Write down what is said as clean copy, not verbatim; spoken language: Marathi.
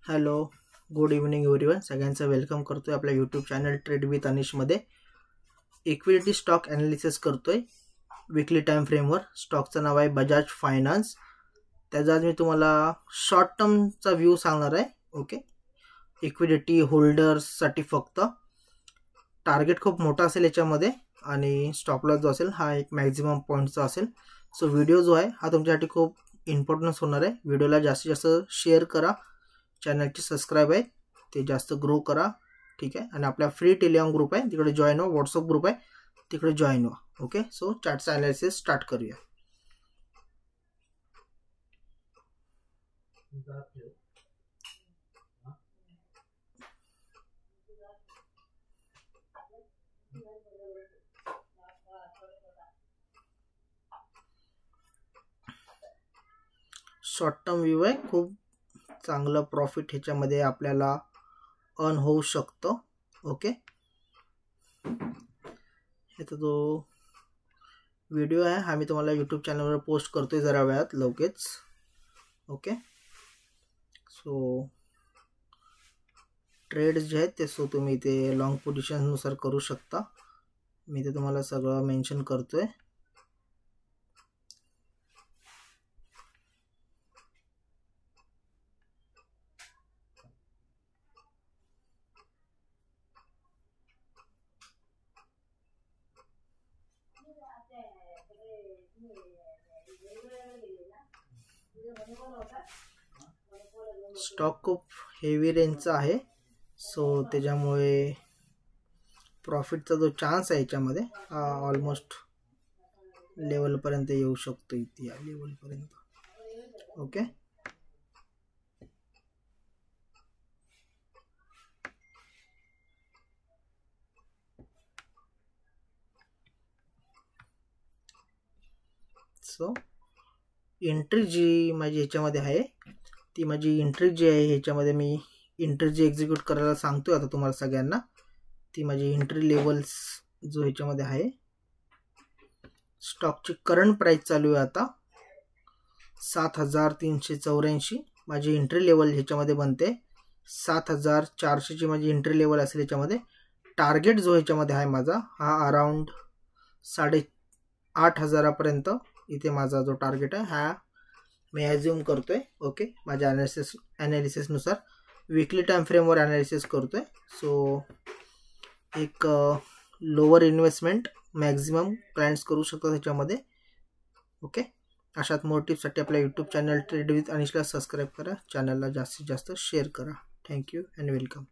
Hello, good evening everyone. सगळ्यांचं वेलकम करतोय आपल्या यूट्यूब चॅनल ट्रेड विथ अनिशमध्ये. इक्विटी स्टॉक ॲनालिसिस करतोय विकली टाइम फ्रेमवर. स्टॉकचं नाव आहे बजाज फायनान्स. त्याचा आज मी तुम्हाला शॉर्ट टर्मचा व्ह्यू सांगणार आहे. ओके, इक्विडिटी होल्डर्ससाठी फक्त. टार्गेट खूप मोठा असेल याच्यामध्ये आणि स्टॉप लॉस जो असेल हा एक मॅक्झिमम पॉईंटचा असेल. सो व्हिडिओ जो आहे हा तुमच्यासाठी खूप इम्पॉर्टन्स होणार आहे. व्हिडिओला जास्तीत जास्त शेअर करा. चॅनलची सबस्क्राईब आहे ते जास्त ग्रो करा. ठीक आहे. आणि आपला फ्री टेलिग्राम ग्रुप आहे तिकडे जॉईन व्हा. व्हॉट्सअप ग्रुप आहे तिकडे जॉईन व्हा. ओके, सो चार्टचा ॲनालिसिस स्टार्ट करूया. शॉर्ट टर्म व्ह्यू आहे. खूप चांगलं प्रॉफिट ह्याच्यामध्ये आपल्याला अर्न होऊ शकतं. ओके, ह्याचा जो व्हिडिओ आहे हा मी तुम्हाला यूट्यूब चॅनलवर पोस्ट करतोय जरा वेळात लगेच. ओके, सो ट्रेड्स जे आहेत ते तुम्ही ते लॉंग पोझिशननुसार करू शकता. मी ते तुम्हाला सगळं मेन्शन करतोय. स्टॉक खूप हेवी रेंजचा आहे. सो त्याच्यामुळे प्रॉफिटचा जो चान्स आहे याच्यामध्ये हा ऑलमोस्ट लेवलपर्यंत येऊ शकतो. इथे या लेवलपर्यंत. ओके, सो एंट्री जी माझी ह्याच्यामध्ये आहे ती माझी एंट्री जी आहे ह्याच्यामध्ये मी एंट्री जी एक्झिक्यूट करायला सांगतोय आता तुम्हाला सगळ्यांना. ती माझी एंट्री लेवल्स जो ह्याच्यामध्ये आहे. स्टॉकची करंट प्राइस चालू आहे आता 7384. माझी एंट्री लेवल ह्याच्यामध्ये बनते 7400 ची माझी एंट्री लेवल असेल ह्याच्यामध्ये. टार्गेट जो ह्याच्यामध्ये आहे माझा हा अराउंड 8500पर्यंत इथे माझा जो टार्गेट आहे हा मी ॲज्युम करतोय. ओके, माझ्या ॲनालिसिसनुसार विकली टाइम फ्रेमवर ॲनालिसिस करतोय. सो एक लोअर इन्व्हेस्टमेंट मॅक्झिमम क्लायंट्स करू शकतात ह्याच्यामध्ये. ओके, अशात मोर टिप्ससाठी आपल्या यूट्यूब चॅनल ट्रेड विथ अनिशला सबस्क्राईब करा. चॅनलला जास्तीत जास्त शेअर करा. Thank you and welcome.